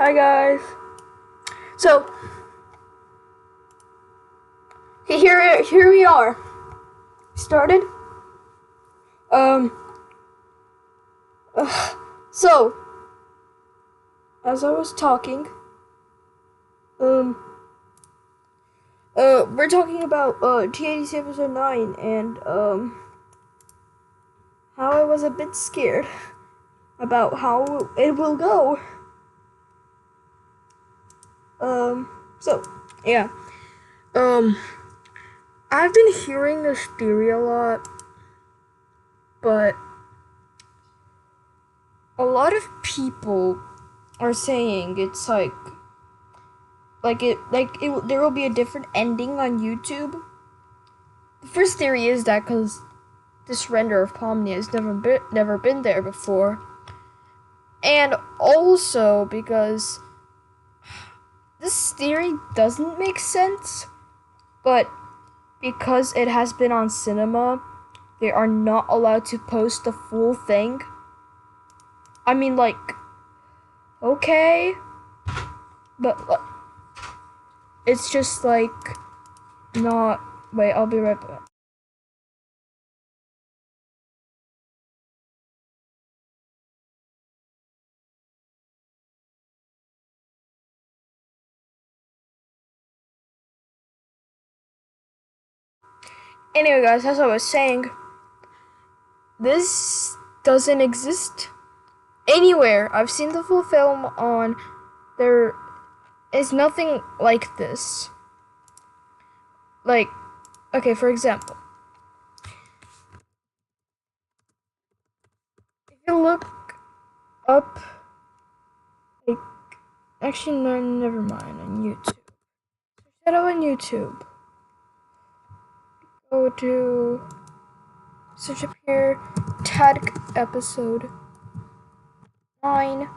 Hi guys. So here we are. Started. Um. So as I was talking, we're talking about tadc episode 9 and how I was a bit scared about how it will go. So yeah. I've been hearing this theory a lot, but a lot of people are saying it's there will be a different ending on YouTube. The first theory is that because this render of Pomni has never been there before, and also because this theory doesn't make sense, but because it has been on cinema, they are not allowed to post the full thing. I mean, okay, but it's just not. Wait, I'll be right back. Anyway, guys, as I was saying, this doesn't exist anywhere. I've seen the full film on. There is nothing like this. Okay, for example, if you look up, actually, no, never mind, on YouTube. Search that up on YouTube. Go to search up here, tadc episode 9.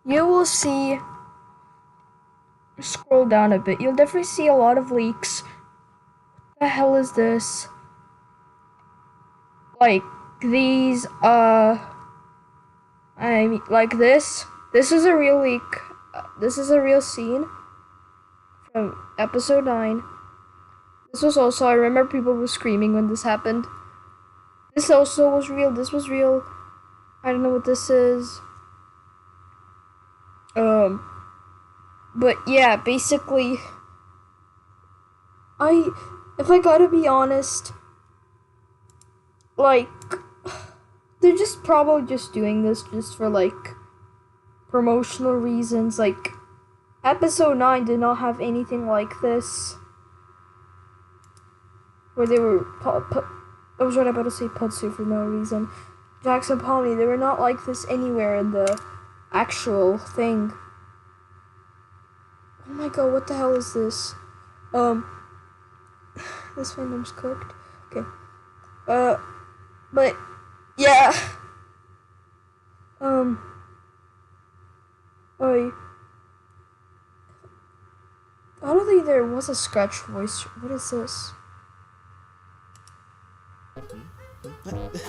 You will see. Scroll down a bit. You'll definitely see a lot of leaks. What the hell is this? These, I mean, this. This is a real leak. This is a real scene from episode 9. This was also, I remember people were screaming when this happened. This also was real. This was real. I don't know what this is. But yeah, basically, if I gotta be honest, they're just probably just doing this just for, promotional reasons. Episode 9 did not have anything like this. Where they were, I was right about to say Putsu for no reason. Jax and Pomni, they were not like this anywhere in the actual thing. Oh my god, what the hell is this? This fandom's cooked. Okay. But, yeah. I don't think there was a scratch voice. What is this?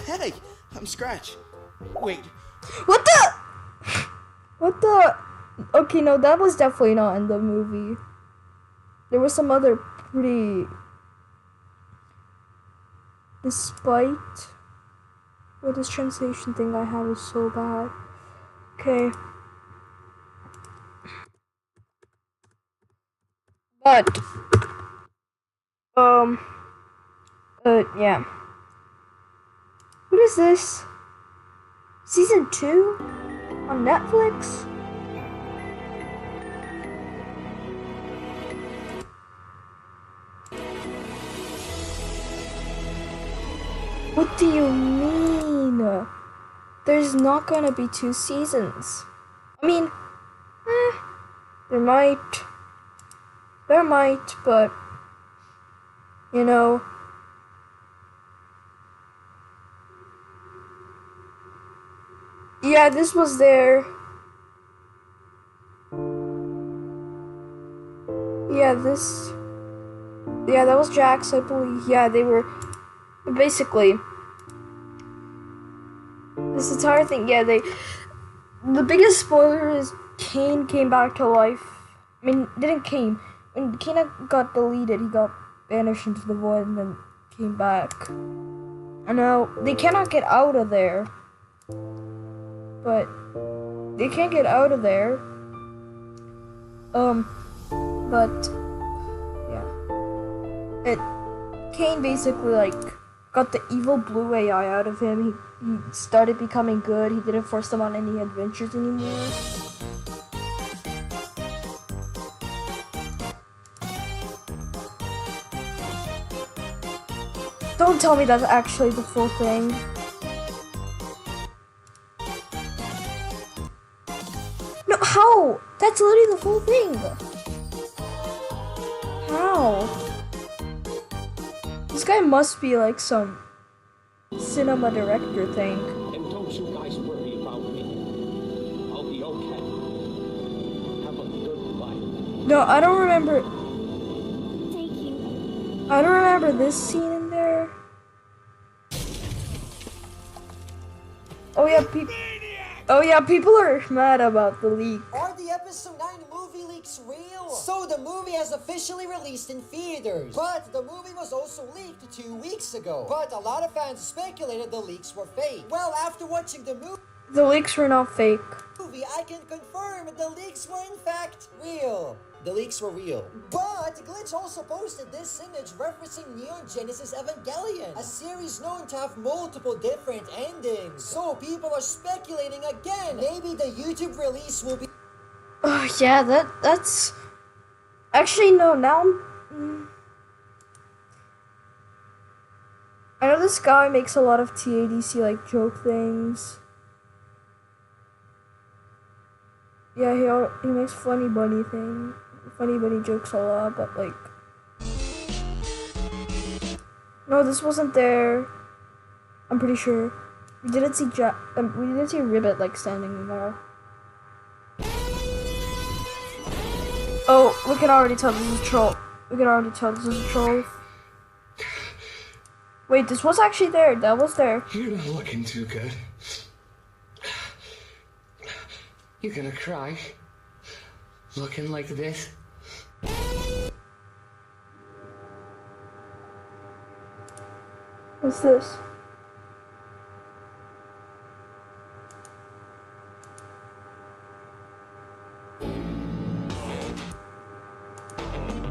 Hey, I'm Scratch. Wait. What the? What the? Okay, no, that was definitely not in the movie. There was some other pretty. Despite. Well, this translation thing I have is so bad. Okay. But. Yeah. What is this? Season 2? On Netflix? What do you mean? There's not gonna be 2 seasons. I mean, there might, but, you know. Yeah, this was there. Yeah, that was Jax, I believe. Yeah, they were, basically, this entire thing, yeah, The biggest spoiler is Kane came back to life. I mean, didn't Kane. When Kane got deleted, he got banished into the void and then came back. I know they cannot get out of there, but they can't get out of there. But yeah, Kane basically like got the evil blue AI out of him. He started becoming good. He didn't force them on any adventures anymore. Don't tell me that's actually the full thing. No, how? That's literally the full thing. How? This guy must be like some cinema director thing. And don't you guys worry about me. I'll be okay. Have a good life. No, I don't remember. Thank you. I don't remember this scene in there. Oh yeah, people are mad about the leak. Are the episode 9 movie leaks real? So the movie has officially released in theaters. But the movie was also leaked 2 weeks ago. But a lot of fans speculated the leaks were fake. Well, after watching the The leaks were not fake. movie, I can confirm the leaks were in fact real. The leaks were real. But Glitch also posted this image referencing Neon Genesis Evangelion, a series known to have multiple different endings. So people are speculating again. Maybe the YouTube release will be... Oh yeah, that's actually no. Now I know this guy makes a lot of TADC like joke things. Yeah, he makes funny bunny jokes a lot, but like no, this wasn't there. I'm pretty sure we didn't see we didn't see Ribbit like standing there. Oh, we can already tell this is a troll. Wait, this was actually there. That was there. You're not looking too good. You're gonna cry? Looking like this? What's this?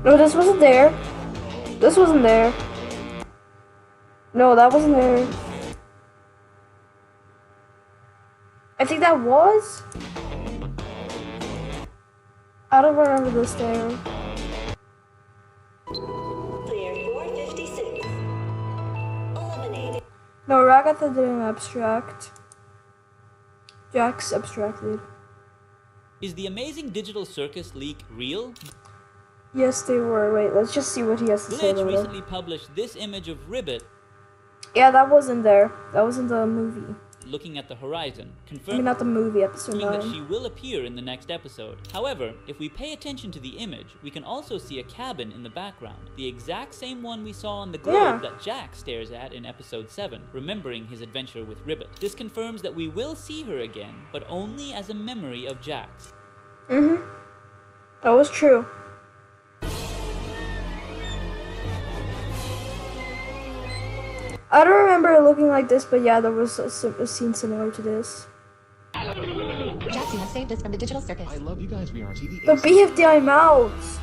No, this wasn't there. This wasn't there. No, that wasn't there. I think that was. I don't remember this there. Clear 456. Eliminated. No, Ragatha didn't abstract. Jax abstracted. Is the Amazing Digital Circus leak real? Yes, they were. Wait, let's just see what he has to say Glitch about it. recently published this image of Ribbit Yeah, that wasn't there. That was in the movie. looking at the horizon, I mean, confirming not the movie, episode that 9. she will appear in the next episode. However, if we pay attention to the image, we can also see a cabin in the background, the exact same one we saw on the globe that Jack stares at in episode 7, remembering his adventure with Ribbit. This confirms that we will see her again, but only as a memory of Jack's. That was true. I don't remember it looking like this, but yeah, there was a scene similar to this. Jackson has saved us from the digital circus. I love you guys. We are TV. The BFDI mouths!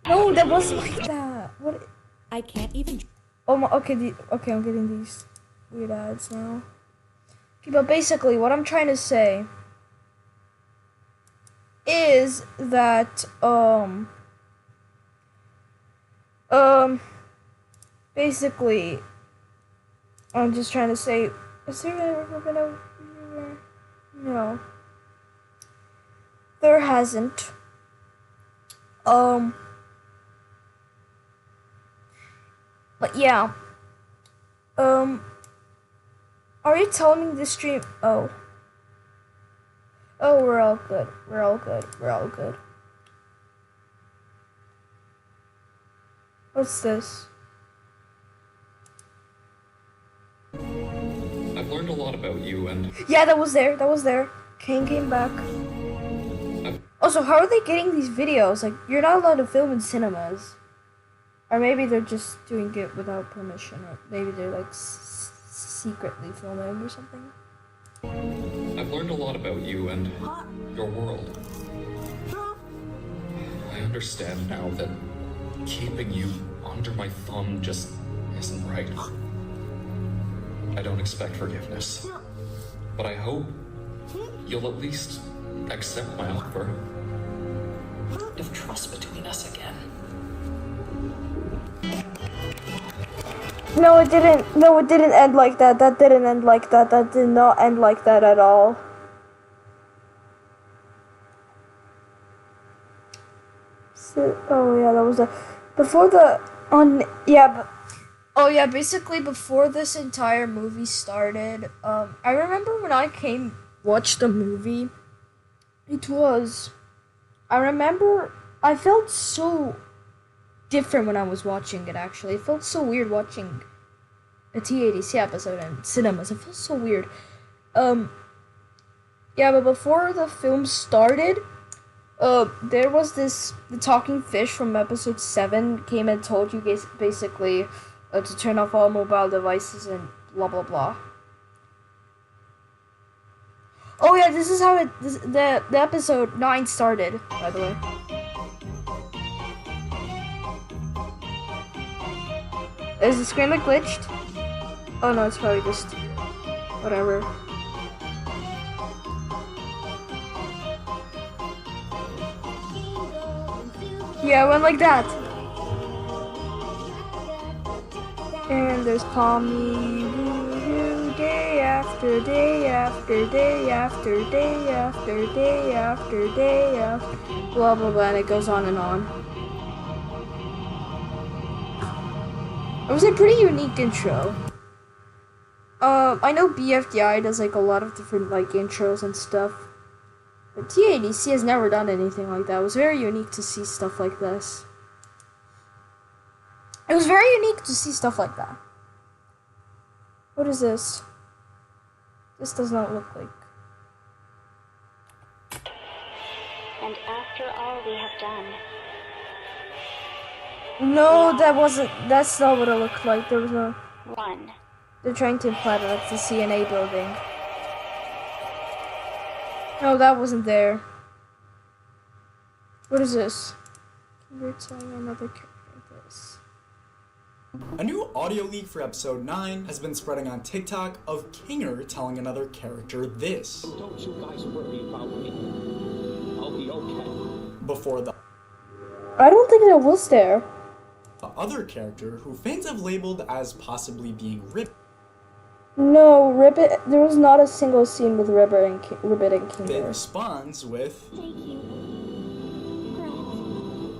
No, that wasn't like that. What? I can't even. Oh my, okay, okay, I'm getting these weird ads now. Okay, but basically, what I'm trying to say is that, basically, I'm just trying to say, is there ever gonna, no, there hasn't, but yeah, are you telling me this stream, oh, we're all good, we're all good. What's this? I've learned a lot about you and Yeah, that was there. Kane came back. Also, how are they getting these videos? Like, you're not allowed to film in cinemas. Or maybe they're just doing it without permission. Or maybe they're like secretly filming or something. I've learned a lot about you and your world. I understand now that keeping you under my thumb just isn't right. I don't expect forgiveness, but I hope you'll at least accept my offer. Of trust between us again. No, it didn't. No, it didn't end like that. That didn't end like that. That did not end like that at all. So, oh yeah, that was before the on yeah. Oh yeah, basically before this entire movie started, I remember when I watched the movie. I remember I felt so different when I was watching it. Actually, it felt so weird watching a TADC episode in cinemas. It felt so weird. Yeah, but before the film started, there was the talking fish from episode 7 came and told you guys basically to turn off all mobile devices and blah blah blah. Oh yeah, this is how the episode 9 started, by the way. Is the screen like glitched? Oh no, it's probably just whatever. Yeah, it went like that. And there's Palmy day after day after day after day after day after day after blah blah blah, and it goes on and on. It was a pretty unique intro. I know BFDI does like a lot of different like intros and stuff, but TADC has never done anything like that. It was very unique to see stuff like this. It was very unique to see stuff like that. What is this? This does not look like. And after all we have done, No, that's not what it looked like. There was no. one. They're trying to imply that it's the CNA building. No, that wasn't there. What is this? We're telling another character this. A new audio leak for episode 9 has been spreading on TikTok of Kinger telling another character this. Don't you guys worry about me. I'll be okay. Before the I don't think that was there. other character who fans have labeled as possibly being Ribbit. No, Ribbit. There was not a single scene with Ribbit and Kinger. It responds with Thank you.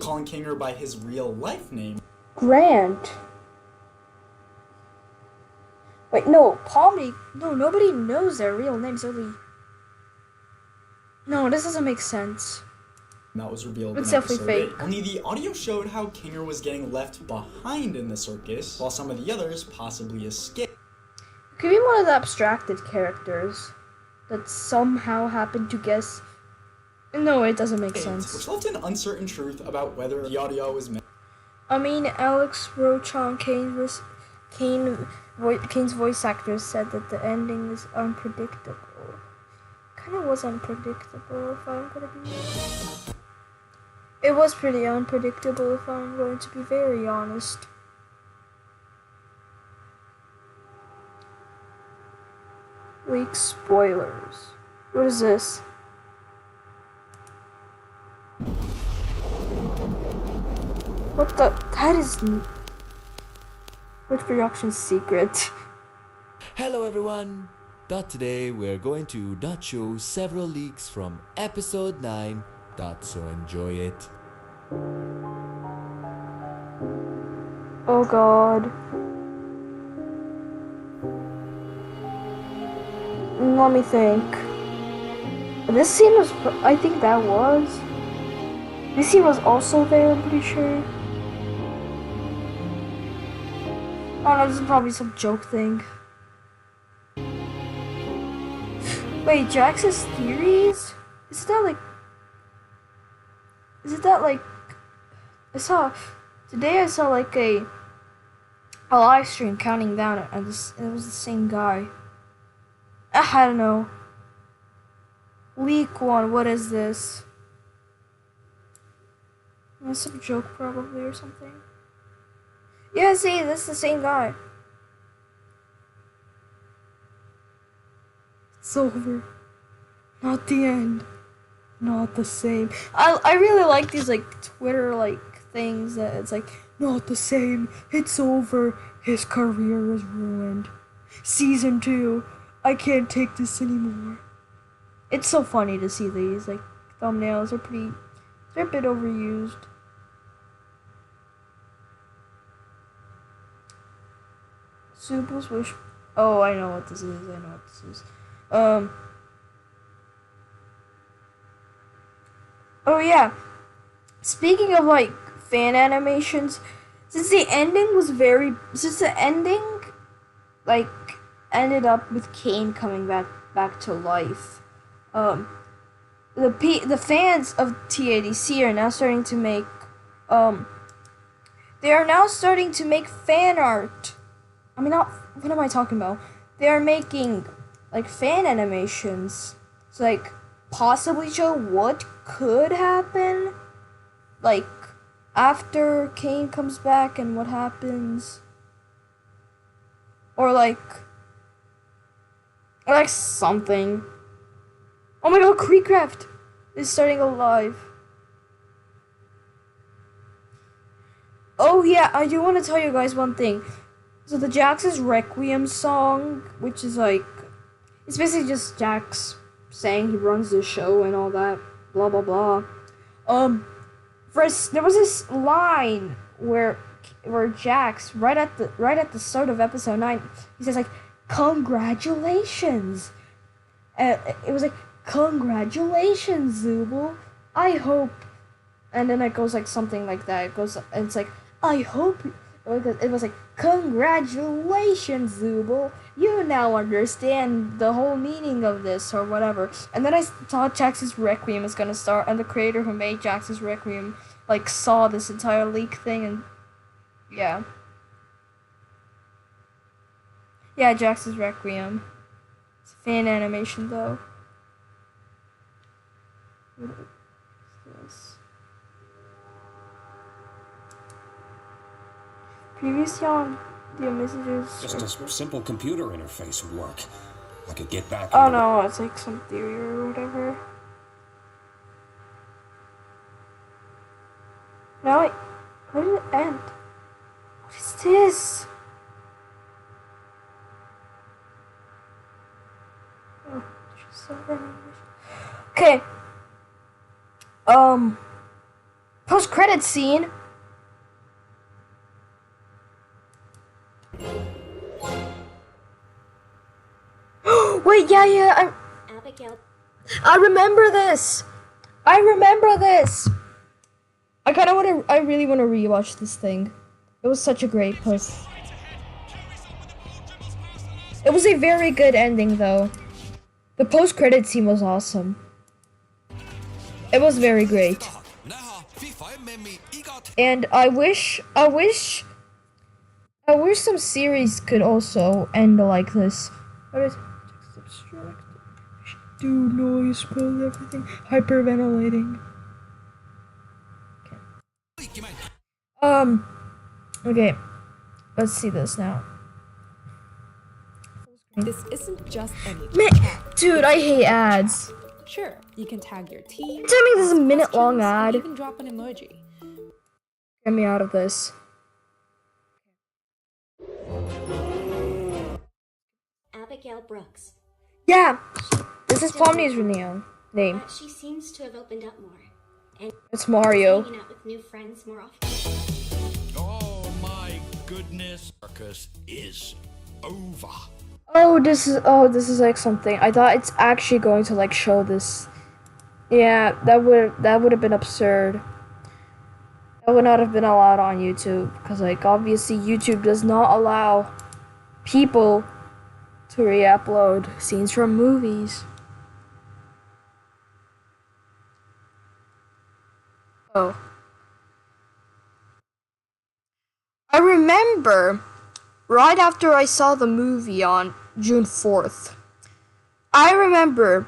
calling Kinger by his real life name. Grant. Wait, no, Palmy. No, nobody knows their real names. Only. No, this doesn't make sense. That was revealed It's in definitely episode 8. fake. Only the audio showed how Kinger was getting left behind in the circus, while some of the others possibly escaped. Could be one of the abstracted characters that somehow happened to guess. No, it doesn't make sense. Which left an uncertain truth about whether the audio was meant. I mean, Alex Rochon, Kane's voice actor, said that the ending is unpredictable. Kind of was unpredictable, if I'm gonna be honest. It was pretty unpredictable, if I'm going to be very honest. Leak spoilers. What is this? What the? That is. Which production's secret? Hello everyone! Today we're going to show several leaks from episode 9. So enjoy it. Oh god. Let me think. This scene was. I think that was. This scene was also there, I'm pretty sure. Oh no, this is probably some joke thing. Wait, Jax's theories? Is that like... Is it that like... Today I saw like a live stream counting down and it was the same guy. I don't know. Week 1, what is this? That's some joke probably or something. Yeah, see, this is the same guy. It's over. Not the end. Not the same. I really like these like Twitter like things that it's like not the same. It's over. His career is ruined. Season 2. I can't take this anymore. It's so funny to see these like thumbnails are they're a bit overused. Subel's wish. Oh, I know what this is. Oh yeah. Speaking of like fan animations, since the ending like ended up with Kane coming back to life, the fans of TADC are now starting to make fan art. I mean, not what am I talking about? They are making like fan animations to like possibly show what could happen, like after Kane comes back and what happens, or like something. Oh my god, Creecraft is starting a live. Oh yeah, I do want to tell you guys one thing. So the Jax's Requiem song, which is like, it's basically just Jax saying he runs the show and all that, blah blah blah. First there was this line where Jax right at the start of episode 9, he says like, "Congratulations," it was like, "Congratulations, Zubul. I hope," and then it goes like something like that. It goes, and it's like, "I hope." It was like, "Congratulations, Zubul. You now understand the whole meaning of this," or whatever. And then I thought Jax's Requiem was gonna start, and the creator who made Jax's Requiem like saw this entire leak thing, and yeah. Yeah, Jax's Requiem. It's a fan animation though. What is this? Previously on the messages. Just a simple computer interface would work. I could get back. Oh no, it's like some theory or whatever. No, wait. Where did it end? What is this? Oh, just so okay. Post-credit scene. Wait, yeah, Abigail. I remember this. I really want to rewatch this thing. It was such a great post. It was a very good ending, though. The post-credit scene was awesome. It was very great. And I wish some series could also end like this. What is abstract? Do noise, spill everything. Hyperventilating. Okay. Okay. Let's see this now. This isn't just any dude, I hate ads. Sure, you can tag your team. Tell me this is a minute-long ad. Even drop an emoji. Get me out of this. Abigail Brooks. Yeah, this is Pomni's name. She seems to have opened up more. And it's Mario. Hanging out with new friends more often. Oh my goodness. Circus is over. Oh, this is like something. I thought it's actually going to like show this. Yeah, that would have been absurd. That would not have been allowed on YouTube because like obviously YouTube does not allow people to re-upload scenes from movies. Oh. I remember right after I saw the movie on June 4th, I remember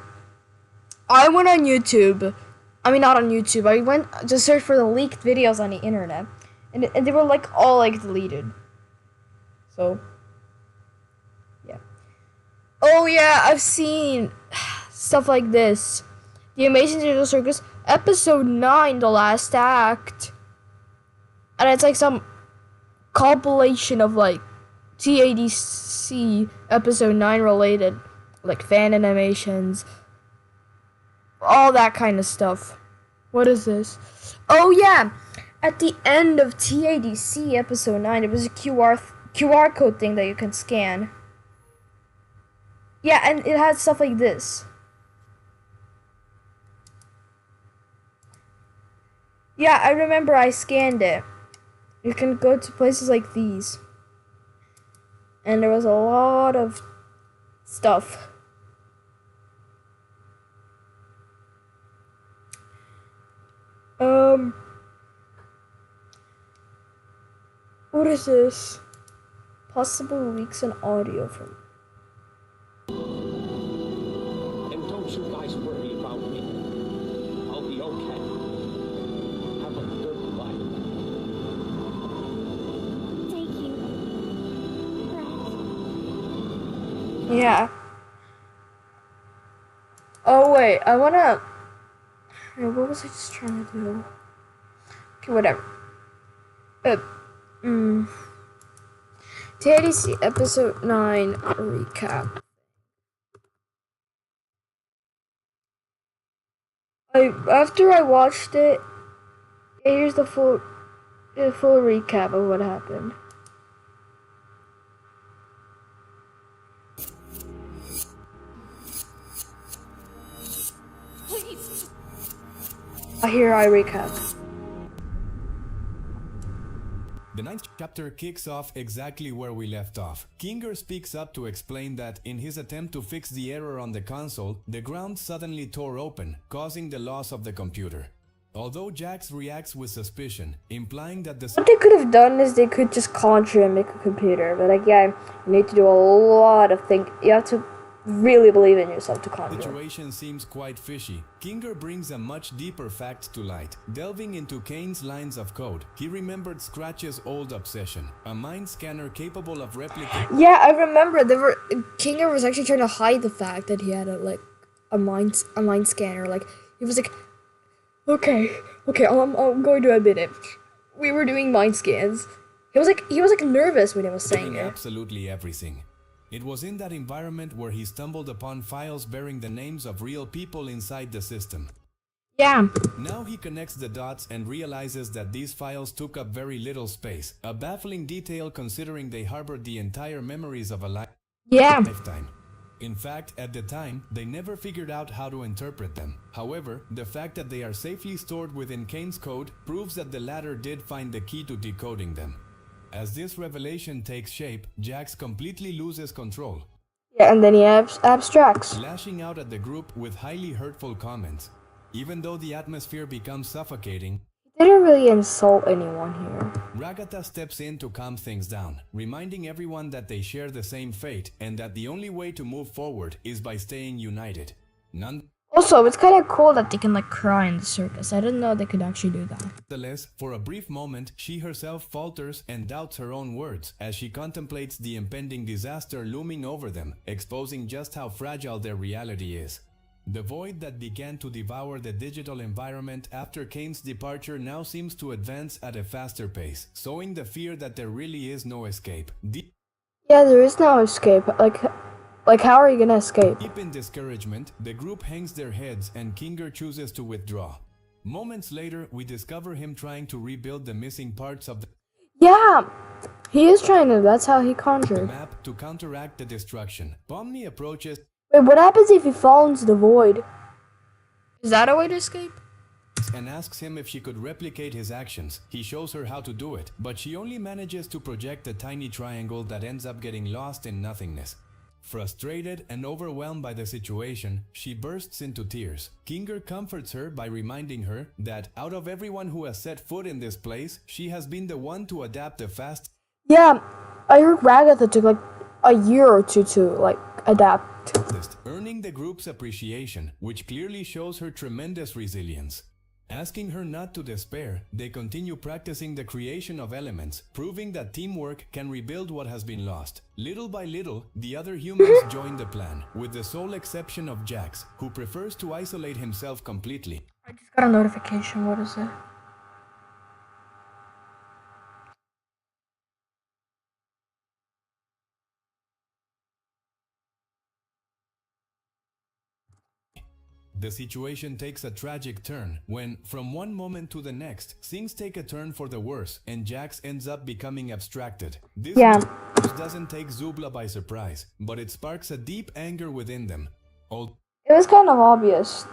I went on YouTube. I mean, not on YouTube. I went to search for the leaked videos on the internet. And they were like all like deleted. So, yeah. Oh, yeah, I've seen stuff like this. The Amazing Digital Circus, Episode 9, The Last Act. And it's like some compilation of like TADC Episode 9 related, like fan animations, all that kind of stuff. What is this? Oh yeah, at the end of TADC Episode 9, there was a QR code thing that you can scan. Yeah, and it had stuff like this. Yeah, I remember I scanned it. You can go to places like these. And there was a lot of stuff. What is this? Possible leaks in audio from... And don't you guys worry about me. I'll be okay. Have a good life. Thank you, Brett. Yeah. Oh wait, I wanna... What was I just trying to do? Okay, whatever. TADC Episode 9 recap. After I watched it, here's the full recap of what happened. Please. Here I recap. The ninth chapter kicks off exactly where we left off. Kinger speaks up to explain that in his attempt to fix the error on the console, the ground suddenly tore open, causing the loss of the computer. Although Jax reacts with suspicion, implying that what they could have done is they could just conjure and make a computer, but like, yeah, you need to do a lot of things. You have to really believe in yourself to conjure. The situation seems quite fishy. Kinger brings a much deeper fact to light. Delving into Kane's lines of code, he remembered Scratch's old obsession, a mind scanner capable of replicating... Yeah, I remember Kinger was actually trying to hide the fact that he had a mind scanner. Like, he was like, okay, I'm going to admit it. We were doing mind scans. He was like nervous when he was saying it. Absolutely everything. It was in that environment where he stumbled upon files bearing the names of real people inside the system. Yeah. Now he connects the dots and realizes that these files took up very little space, a baffling detail considering they harbored the entire memories of a lifetime. In fact, at the time, they never figured out how to interpret them. However, the fact that they are safely stored within Kane's code proves that the latter did find the key to decoding them. As this revelation takes shape, Jax completely loses control. Yeah, and then he abstracts, lashing out at the group with highly hurtful comments. Even though the atmosphere becomes suffocating, he didn't really insult anyone here. Ragatha steps in to calm things down, reminding everyone that they share the same fate and that the only way to move forward is by staying united. Also, it's kind of cool that they can cry in the circus. I didn't know they could actually do that. Nonetheless, for a brief moment, she herself falters and doubts her own words as she contemplates the impending disaster looming over them, exposing just how fragile their reality is. The void that began to devour the digital environment after Kane's departure now seems to advance at a faster pace, sowing the fear that there really is no escape. Yeah, there is no escape. Like, how are you gonna escape? Deep in discouragement, the group hangs their heads and Kinger chooses to withdraw. Moments later, we discover him trying to rebuild the missing parts of the he is trying to. That's how he conjured. Map to counteract the destruction. Pomni approaches. Wait, what happens if he falls into the void? Is that a way to escape? And asks him if she could replicate his actions. He shows her how to do it, but she only manages to project a tiny triangle that ends up getting lost in nothingness. Frustrated and overwhelmed by the situation, she bursts into tears. Kinger comforts her by reminding her that out of everyone who has set foot in this place, she has been the one to adapt the fast. Yeah, I heard Ragatha took like a year or two to like adapt. Earning the group's appreciation, which clearly shows her tremendous resilience. Asking her not to despair, they continue practicing the creation of elements, proving that teamwork can rebuild what has been lost. Little by little, the other humans join the plan, with the sole exception of Jax, who prefers to isolate himself completely. I just got a notification, what is it? The situation takes a tragic turn when, from one moment to the next, things take a turn for the worse and Jax ends up becoming abstracted. This news doesn't take Zubla by surprise, but it sparks a deep anger within them. It was kind of obvious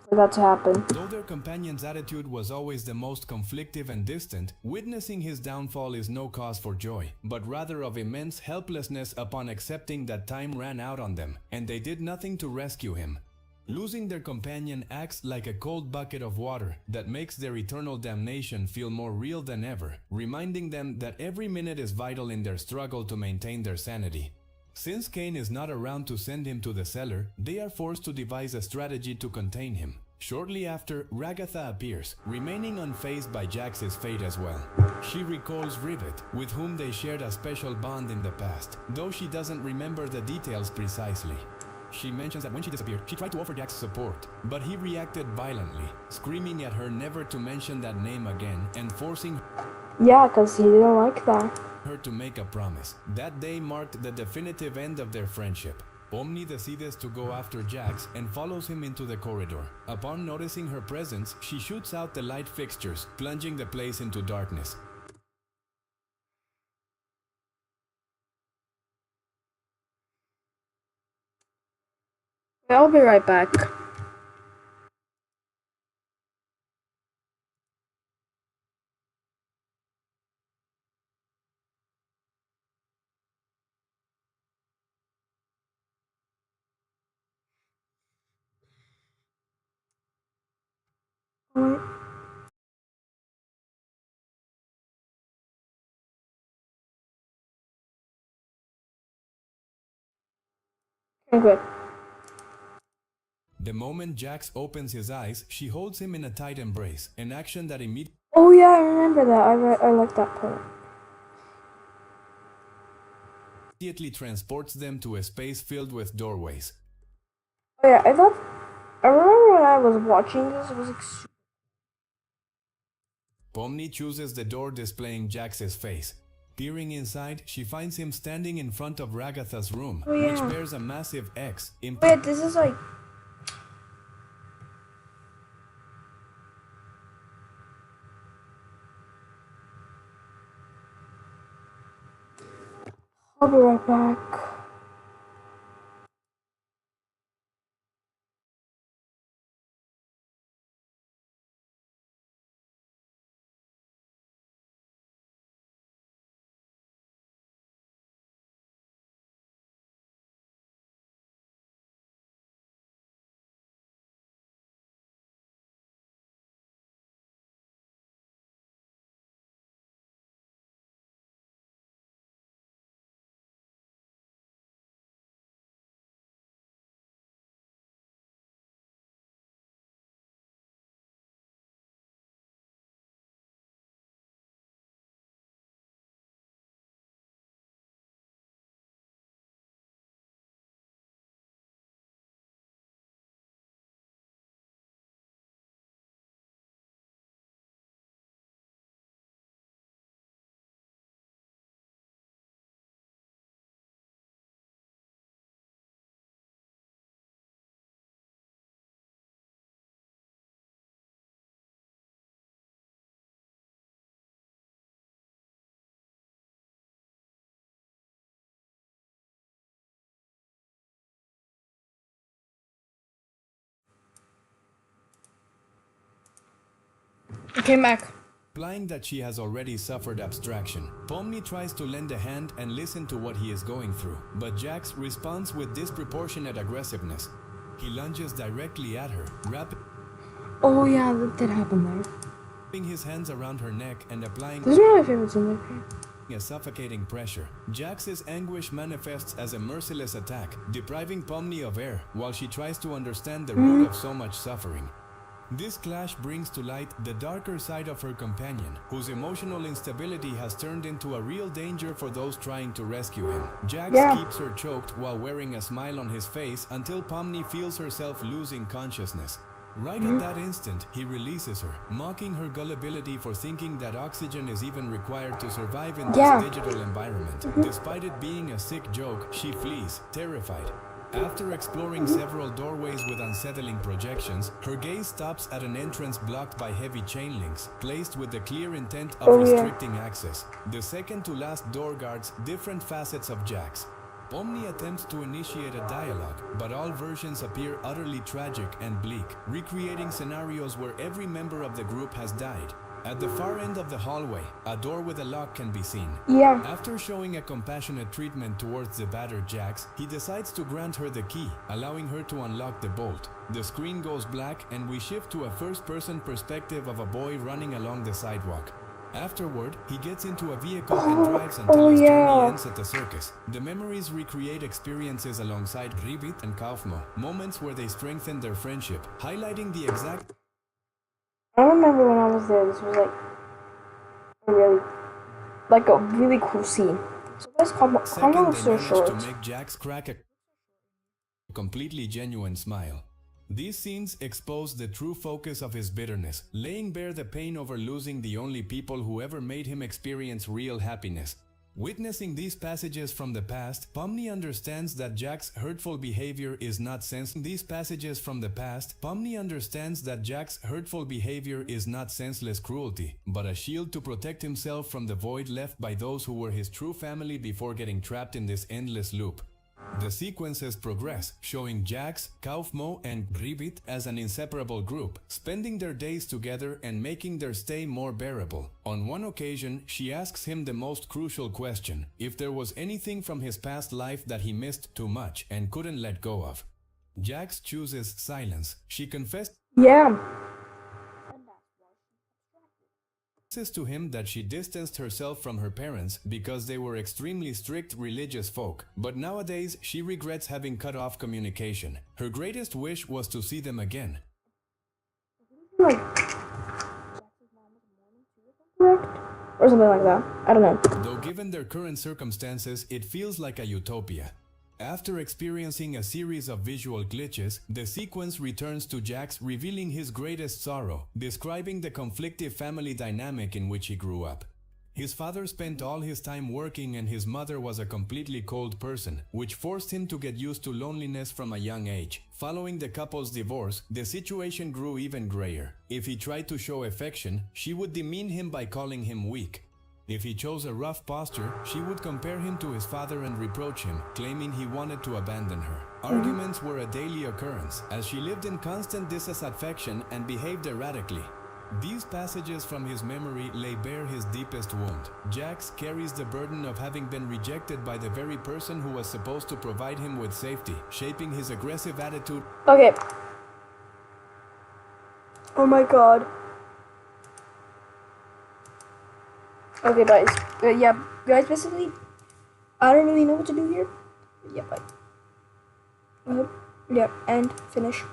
for that to happen. Though their companion's attitude was always the most conflictive and distant, witnessing his downfall is no cause for joy, but rather of immense helplessness upon accepting that time ran out on them, and they did nothing to rescue him. Losing their companion acts like a cold bucket of water that makes their eternal damnation feel more real than ever, reminding them that every minute is vital in their struggle to maintain their sanity. Since Kane is not around to send him to the cellar, they are forced to devise a strategy to contain him. Shortly after, Ragatha appears, remaining unfazed by Jax's fate as well. She recalls Rivet, with whom they shared a special bond in the past, though she doesn't remember the details precisely. She mentions that when she disappeared, she tried to offer Jax support, but he reacted violently, screaming at her never to mention that name again and forcing because he didn't like that. Her to make a promise. That day marked the definitive end of their friendship. Omni decides to go after Jax and follows him into the corridor. Upon noticing her presence, she shoots out the light fixtures, plunging the place into darkness. I'll be right back. Good. The moment Jax opens his eyes, she holds him in a tight embrace, an action that immediately Oh yeah, I remember that. I like that part. transports them to a space filled with doorways. Oh yeah, I remember when I was watching this, it was like Pomni chooses the door displaying Jax's face. Peering inside, she finds him standing in front of Ragatha's room, which bears a massive X. Wait, this is like... I'll be right back. I came back. implying that she has already suffered abstraction. Pomni tries to lend a hand and listen to what he is going through, but Jax responds with disproportionate aggressiveness. He lunges directly at her, wrapping that did happen there. his hands around her neck and applying This is one of my favorites in the a suffocating pressure. Jax's anguish manifests as a merciless attack, depriving Pomni of air while she tries to understand the root of so much suffering. This clash brings to light the darker side of her companion, whose emotional instability has turned into a real danger for those trying to rescue him. Jax keeps her choked while wearing a smile on his face until Pomni feels herself losing consciousness. Right at that instant, he releases her, mocking her gullibility for thinking that oxygen is even required to survive in this digital environment. Despite it being a sick joke, she flees, terrified. After exploring several doorways with unsettling projections, her gaze stops at an entrance blocked by heavy chain links, placed with the clear intent of restricting access. The second to last door guards different facets of Jax. Pomni attempts to initiate a dialogue, but all versions appear utterly tragic and bleak, recreating scenarios where every member of the group has died. At the far end of the hallway, a door with a lock can be seen. After showing a compassionate treatment towards the battered Jax, he decides to grant her the key, allowing her to unlock the bolt. The screen goes black and we shift to a first-person perspective of a boy running along the sidewalk. Afterward, he gets into a vehicle and drives until his journey ends at the circus. The memories recreate experiences alongside Ribbit and Kaufmo, moments where they strengthen their friendship, highlighting the exact... I remember when I was there, this was like a really cool scene. So this Kaufmo was so short. To make Jax crack a completely genuine smile. These scenes expose the true focus of his bitterness, laying bare the pain over losing the only people who ever made him experience real happiness. Witnessing these passages from the past, Pomni understands that Jax's hurtful behavior is not senseless cruelty, but a shield to protect himself from the void left by those who were his true family before getting trapped in this endless loop. The sequences progress, showing Jax, Kaufmo, and Ribbit as an inseparable group, spending their days together and making their stay more bearable. On one occasion, she asks him the most crucial question, if there was anything from his past life that he missed too much and couldn't let go of. Jax chooses silence. She confesses to him that she distanced herself from her parents because they were extremely strict religious folk, but nowadays she regrets having cut off communication. Her greatest wish was to see them again. Or something like that. I don't know. Though given their current circumstances, it feels like a utopia. After experiencing a series of visual glitches, the sequence returns to Jax revealing his greatest sorrow, describing the conflictive family dynamic in which he grew up. His father spent all his time working and his mother was a completely cold person, which forced him to get used to loneliness from a young age. Following the couple's divorce, the situation grew even grayer. If he tried to show affection, she would demean him by calling him weak. If he chose a rough posture, she would compare him to his father and reproach him, claiming he wanted to abandon her. Arguments were a daily occurrence, as she lived in constant dissatisfaction and behaved erratically. These passages from his memory lay bare his deepest wound. Jax carries the burden of having been rejected by the very person who was supposed to provide him with safety, shaping his aggressive attitude. Okay. Oh my god. Okay, guys. Guys, basically, I don't really know what to do here. Yeah, bye. And finish.